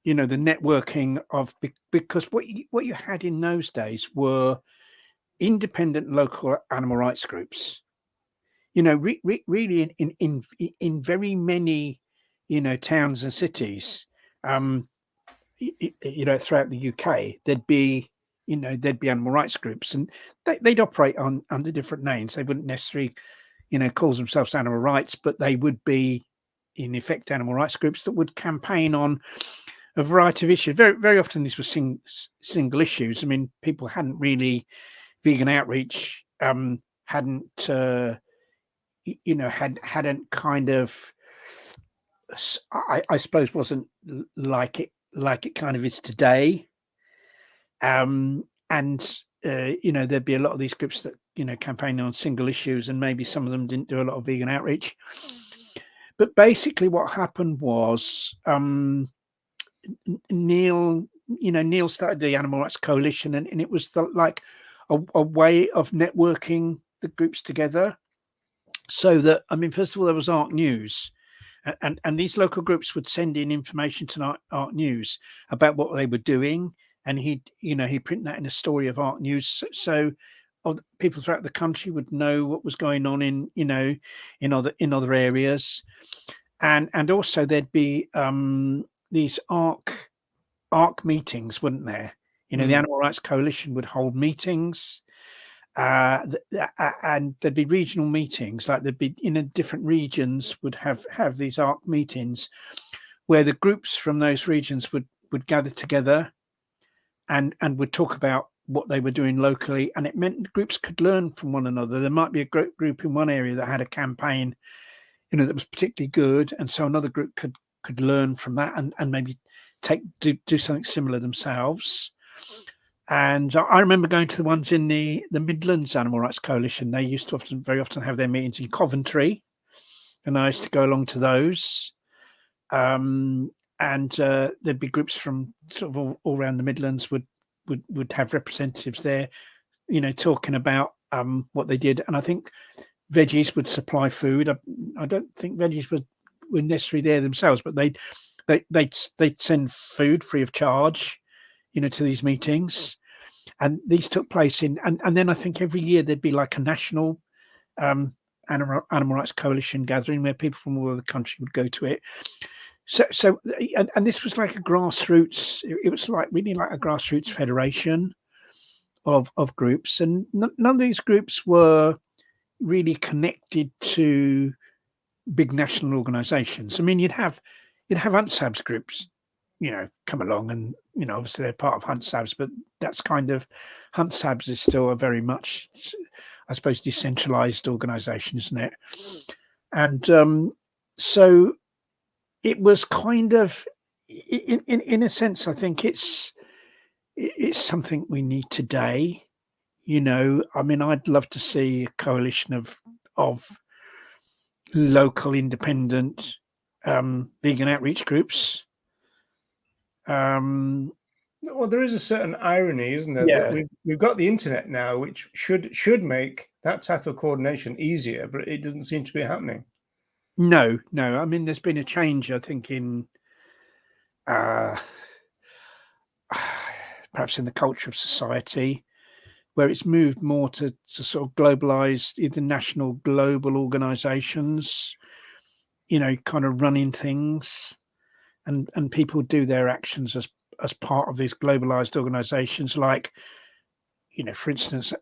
The networking of, because what you had in those days were independent local animal rights groups. Really in very many towns and cities, throughout the UK, there'd be animal rights groups, and they'd operate under different names. They wouldn't necessarily call themselves animal rights, but they would be in effect animal rights groups that would campaign on a variety of issues. Very, very often these were single issues. I mean, people hadn't really, vegan outreach hadn't hadn't kind of, I suppose, wasn't like it kind of is today. And there'd be a lot of these groups that campaign on single issues, and maybe some of them didn't do a lot of vegan outreach. But basically what happened was Neil started the Animal Rights Coalition, and it was like a way of networking the groups together. So that, I mean, first of all, there was ARCNews, and these local groups would send in information to ARCNews about what they were doing, and he'd print that in a story of ARCNews, so people throughout the country would know what was going on in other areas, and also there'd be these ARC meetings, wouldn't there? The Animal Rights Coalition would hold meetings. And there'd be regional meetings, like there'd be different regions would have these ARC meetings, where the groups from those regions would gather together and would talk about what they were doing locally, and it meant groups could learn from one another. There might be a group in one area that had a campaign that was particularly good, and so another group could learn from that and maybe do something similar themselves. And I remember going to the ones in the Midlands Animal Rights Coalition. They used to very often have their meetings in Coventry, and I used to go along to those. And there'd be groups from sort of all around the Midlands would have representatives there, talking about what they did. And I think veggies would supply food. I don't think veggies were necessarily there themselves, but they'd send food free of charge, to these meetings, and these took place and then I think every year there'd be like a national animal rights coalition gathering where people from all over the country would go to it. So and this was like a grassroots. It was like really like a grassroots federation of groups, and none of these groups were really connected to big national organizations. I mean, you'd have UNSABS groups come along, and obviously they're part of HuntSabs, but that's kind of, HuntSabs is still a very much, I suppose, decentralized organization, isn't it? And so it was kind of, in a sense, I think it's something we need today. I mean, I'd love to see a coalition of local independent vegan outreach groups. Well, there is a certain irony, isn't there? Yeah. That we've got the internet now, which should make that type of coordination easier, but it doesn't seem to be happening. No. I mean, there's been a change, I think, in perhaps in the culture of society, where it's moved more to sort of globalized, either national, global organizations, kind of running things, and people do their actions as part of these globalized organizations. Like, for instance,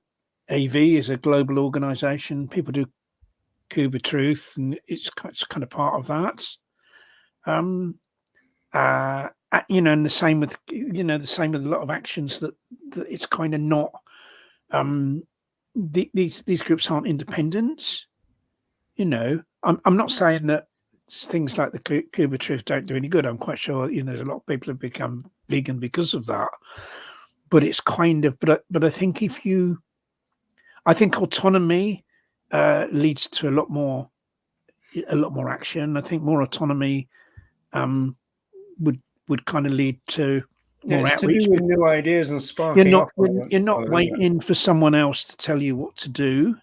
AV is a global organization. People do Cuba Truth, and it's kind of part of that. you know, and the same with the same with a lot of actions that it's kind of not. These groups aren't independent. You know, I'm not saying that things like the Cuba Truth don't do any good. I'm quite sure there's a lot of people have become vegan because of that. But it's kind of, but I think I think autonomy leads to a lot more action. I think more autonomy would kind of lead to more it's to outreach. do with new ideas and You're sparking not off. on it, you're not isn't it? waiting for someone else to tell you what to do.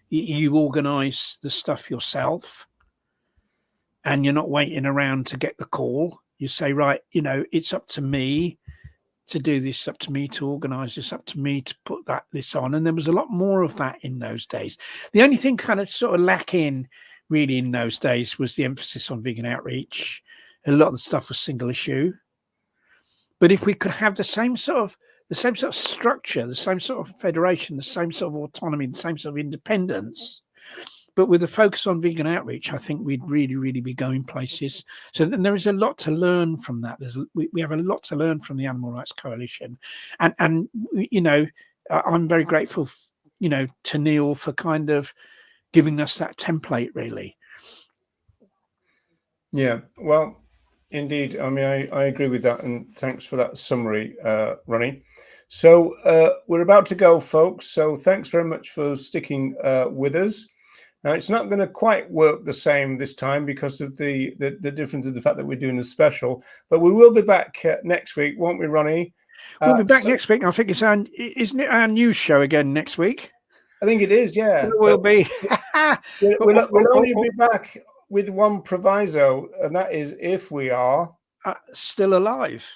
You organize the stuff yourself, and you're not waiting around to get the call. You say, right, it's up to me to do this, up to me to organize this, up to me to put this on. And there was a lot more of that in those days. The only thing kind of sort of lacking really in those days was the emphasis on vegan outreach. A lot of the stuff was single issue. But if we could have the same sort of structure, the same sort of federation, the same sort of autonomy, the same sort of independence, but with a focus on vegan outreach, I think we'd really, really be going places. So then there is a lot to learn from that. We have a lot to learn from the Animal Rights Coalition, and I'm very grateful, to Neil for kind of giving us that template, really. Yeah, well, indeed. I mean, I agree with that, and thanks for that summary, Ronnie. So we're about to go, folks. So thanks very much for sticking with us. Now, it's not going to quite work the same this time because of the difference of the fact that we're doing a special. But we will be back next week, won't we, Ronnie? We'll be back next week. I think isn't it our news show again next week? I think it is, yeah. It will be. We'll only be back with one proviso, and that is if we are still alive.